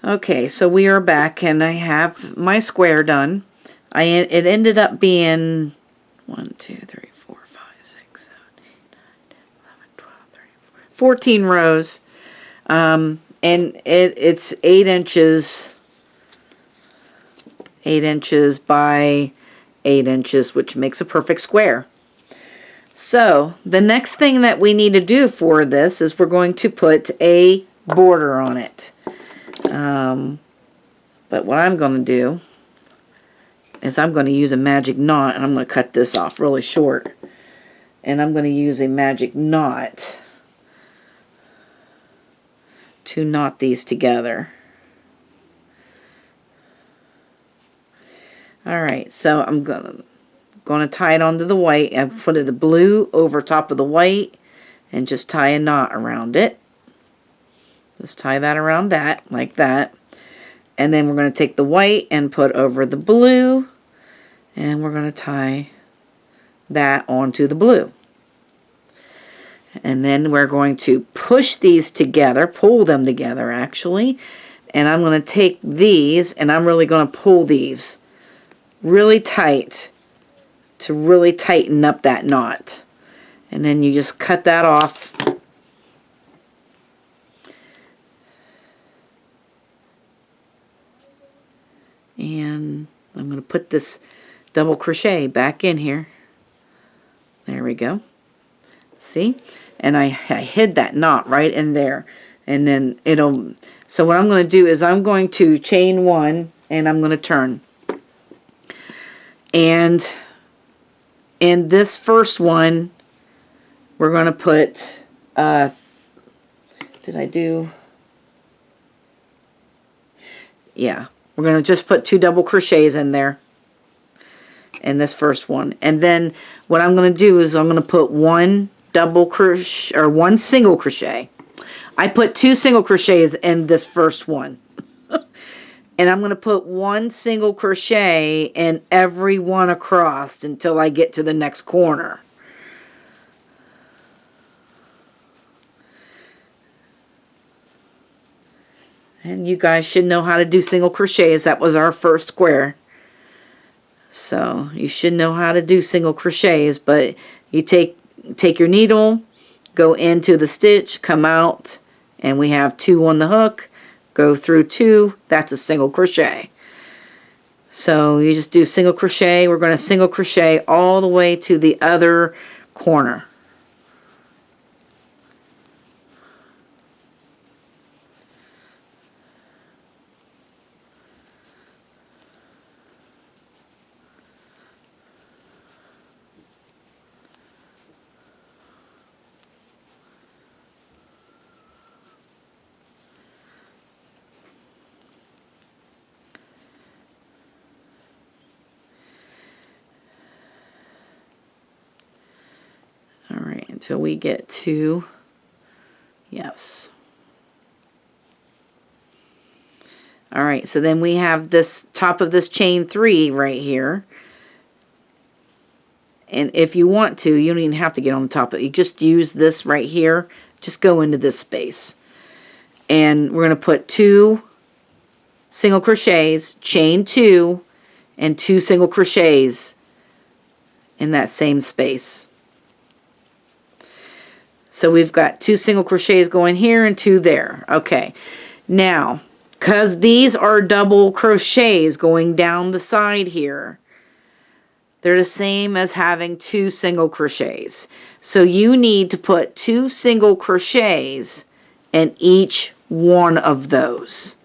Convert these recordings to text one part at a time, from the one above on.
Okay, so we are back, and I have my square done. It ended up being 1, 2, 3, 4, 5, 6, 7, 8, 9, 10, 11, 12, 13, 14 rows. And it's 8 inches, 8 inches by 8 inches, which makes a perfect square. So the next thing that we need to do for this is we're going to put a border on it. But what I'm going to do is I'm going to use a magic knot, and I'm going to cut this off really short. And I'm going to use a magic knot to knot these together. Alright, so I'm going to tie it onto the white and put the blue over top of the white and just tie a knot around it. Just tie that around that, like that. And then we're going to take the white and put over the blue, and we're going to tie that onto the blue. And then we're going to push these together, pull them together actually, and I'm going to take these and I'm really going to pull these really tight to really tighten up that knot. And then you just cut that off. And I'm going to put this double crochet back in here. There we go. See? And I hid that knot right in there. And then it'll... So what I'm going to do is I'm going to chain 1 and I'm going to turn. And in this first one, we're going to put... did I do... Yeah. We're going to just put 2 double crochets in there in this first one. And then what I'm going to do is I'm going to put 1 double crochet or 1 single crochet. I put 2 single crochets in this first one. And I'm going to put 1 single crochet in every one across until I get to the next corner. And you guys should know how to do single crochets. That was our first square. So you should know how to do single crochets. But you take your needle, go into the stitch, come out, and we have 2 on the hook. Go through 2. That's a single crochet. So you just do single crochet. We're going to single crochet all the way to the other corner. Alright, until we get to, yes. Alright, so then we have this top of this chain 3 right here. And if you want to, you don't even have to get on the top of it. You just use this right here. Just go into this space. And we're going to put 2 single crochets, chain 2, and 2 single crochets in that same space. So we've got 2 single crochets going here and 2 there. Okay. Now, because these are double crochets going down the side here, they're the same as having 2 single crochets. So you need to put 2 single crochets in each one of those.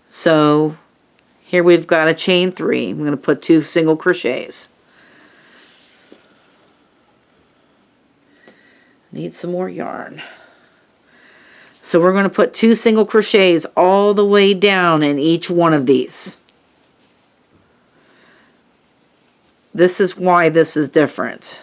So here we've got a chain 3. I'm going to put 2 single crochets. Need some more yarn. So we're going to put 2 single crochets all the way down in each one of these. This is why this is different.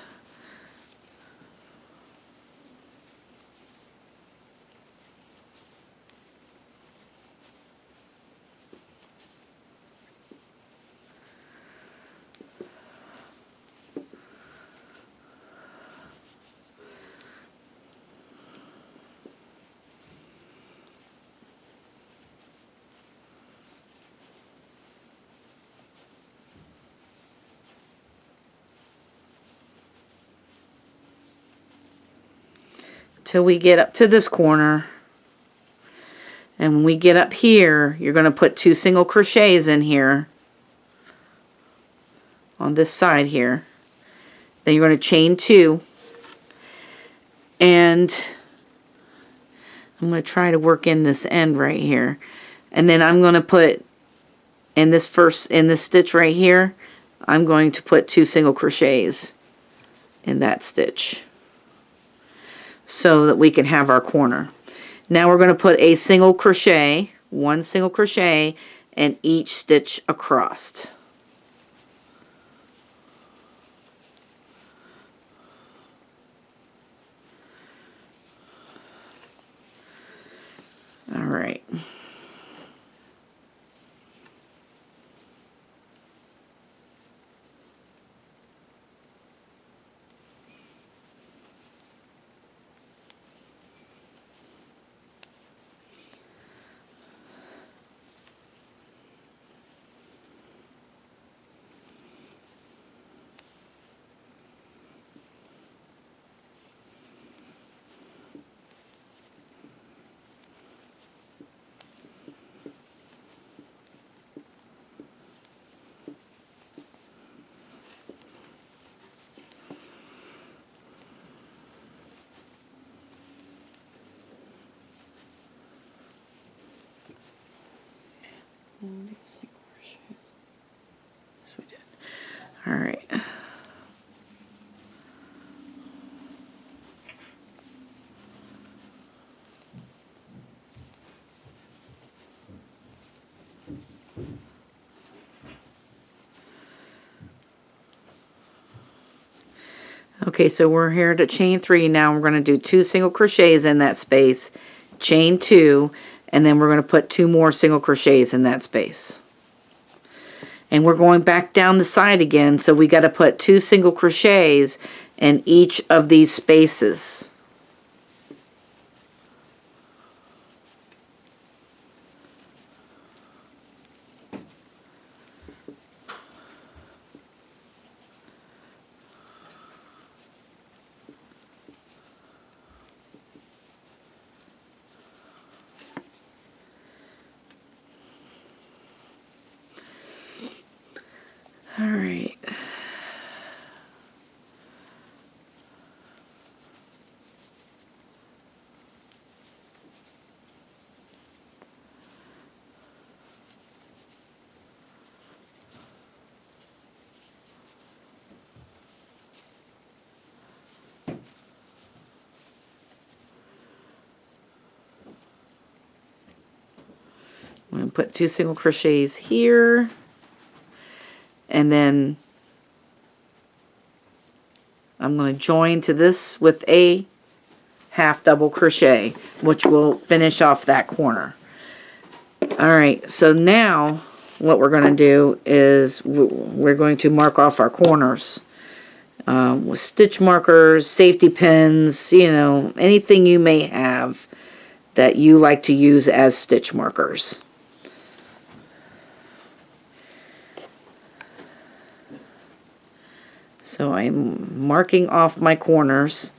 till we get up to this corner. And when we get up here, you're going to put 2 single crochets in here on this side here. Then you're going to chain 2. And I'm going to try to work in this end right here. And then I'm going to put in this stitch right here, I'm going to put 2 single crochets in that stitch so that we can have our corner. Now we're going to put a single crochet, 1 single crochet, in each stitch across. All right. Yes, we did. All right. Okay, so we're here to chain 3 now. We're going to do 2 single crochets in that space, chain 2, and then we're going to put 2 more single crochets in that space. And we're going back down the side again, so we got to put 2 single crochets in each of these spaces. All right. I'm going to put 2 single crochets here, and then I'm going to join to this with a half double crochet, which will finish off that corner. Alright, so now what we're going to do is we're going to mark off our corners with stitch markers, safety pins, you know, anything you may have that you like to use as stitch markers. So I'm marking off my corners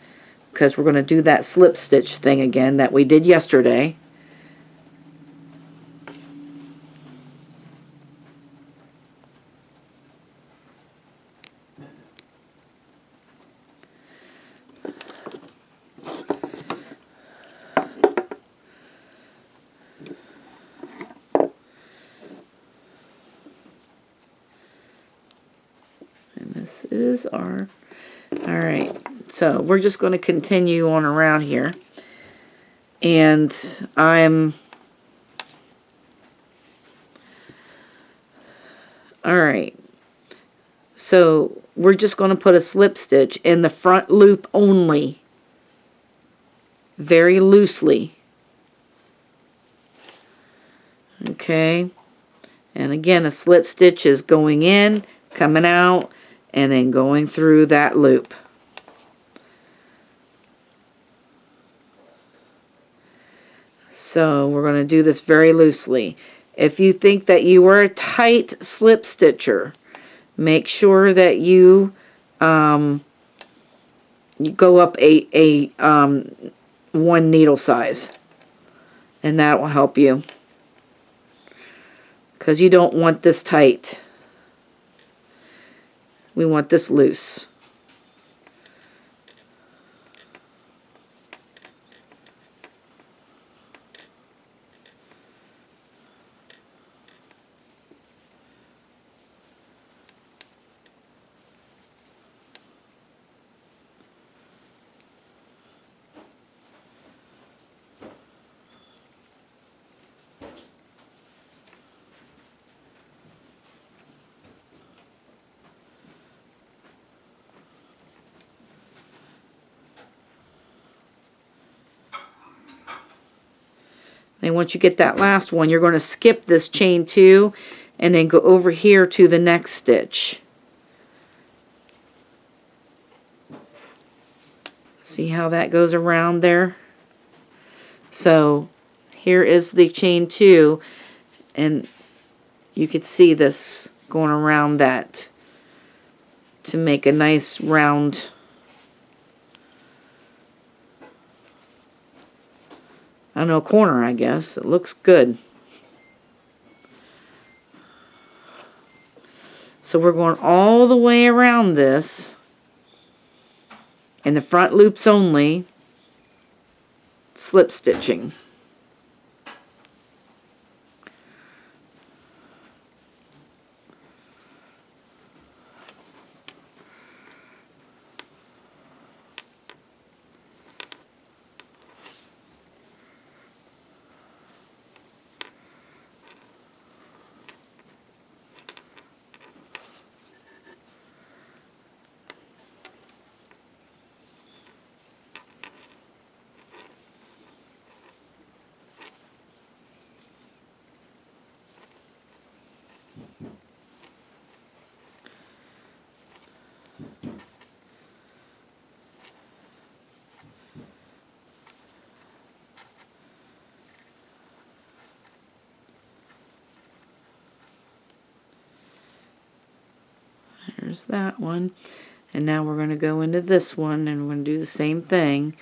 because we're going to do that slip stitch thing again that we did yesterday. This is our, all right, so we're just going to continue on around here, and I'm, all right, so we're just going to put a slip stitch in the front loop only, very loosely, okay, and again a slip stitch is going in, coming out, and then going through that loop. So we're going to do this very loosely. If you think that you are a tight slip stitcher, make sure that you go up a one needle size, and that will help you, because you don't want this tight. We want this loose. And once you get that last one, you're going to skip this chain 2 and then go over here to the next stitch. See how that goes around there? So here is the chain 2, and you could see this going around that to make a nice round I don't know, corner, I guess. It looks good. So we're going all the way around this in the front loops only, slip stitching. There's that one. And now we're going to go into this one and we're going to do the same thing.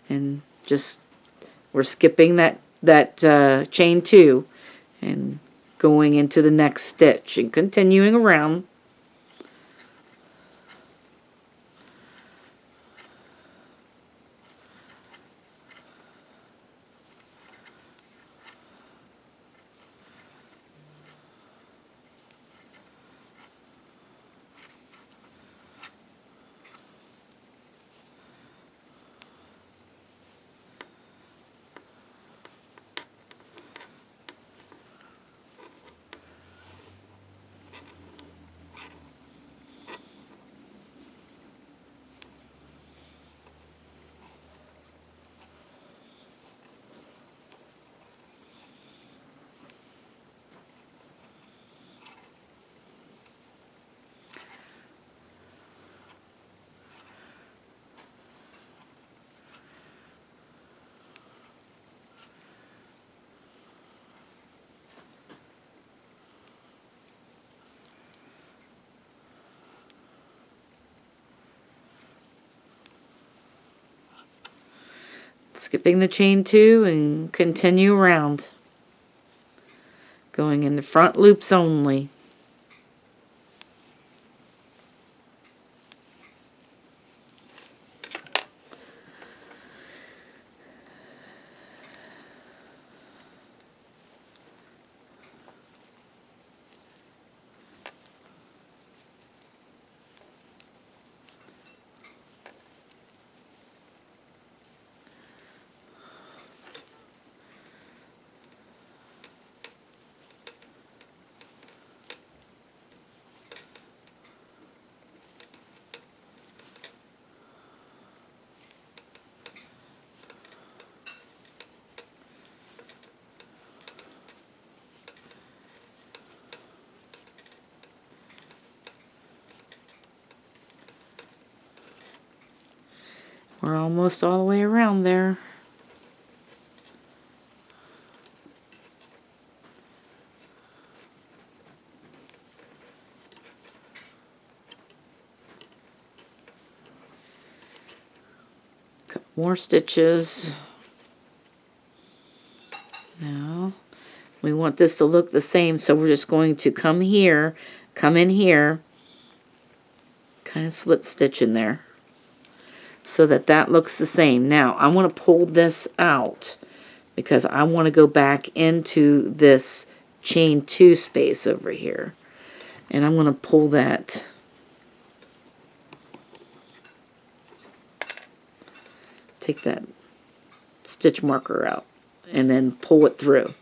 And just, we're skipping that chain 2 and going into the next stitch and continuing around. Skipping the chain 2 and continue around, going in the front loops only. We're almost all the way around there. Couple more stitches. Now we want this to look the same, so we're just going to come here, come in here, kind of slip stitch in there so that that looks the same. Now I want to pull this out because I want to go back into this chain 2 space over here, and I'm going to pull that take that stitch marker out and then pull it through.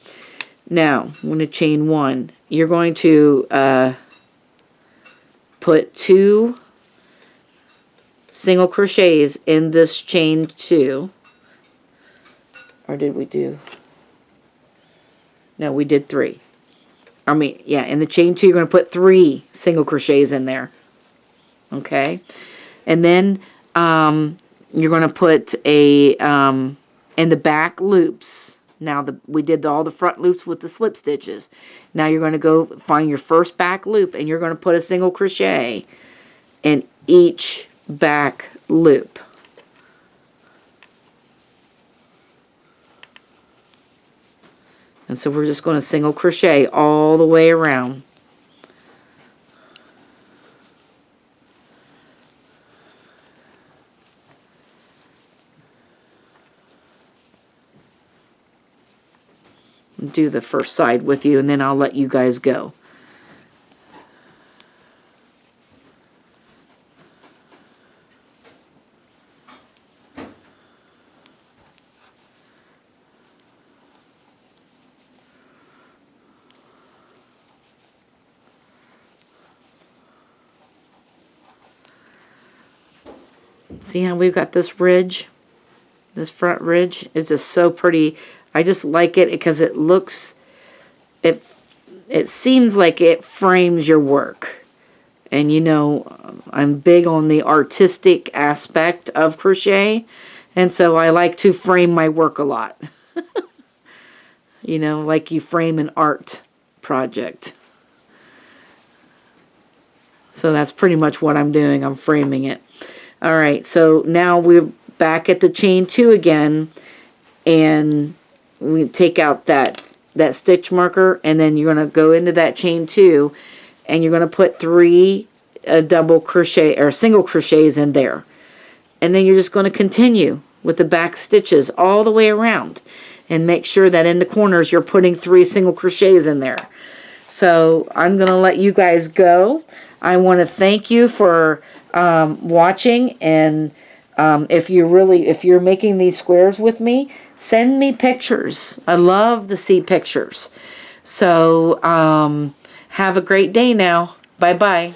Now I'm going to chain 1. You're going to put 2 single crochets in this chain 2. Or did we do? No, we did 3. I mean, yeah, in the chain 2 you're going to put 3 single crochets in there. Okay? And then you're going to put a in the back loops. Now we did all the front loops with the slip stitches. Now you're going to go find your first back loop and you're going to put a single crochet in each back loop. And so we're just going to single crochet all the way around. Do the first side with you, and then I'll let you guys go. See how we've got this ridge? This front ridge is just so pretty. I just like it because it looks, it seems like it frames your work. And you know, I'm big on the artistic aspect of crochet, and so I like to frame my work a lot. You know, like you frame an art project. So that's pretty much what I'm doing. I'm framing it. All right, so now we're back at the chain 2 again, and we take out that stitch marker, and then you're going to go into that chain 2, and you're going to put 3 double crochet or single crochets in there, and then you're just going to continue with the back stitches all the way around, and make sure that in the corners you're putting 3 single crochets in there. So I'm going to let you guys go. I want to thank you for watching, and if you're making these squares with me, send me pictures. I love to see pictures. So have a great day now. Bye bye.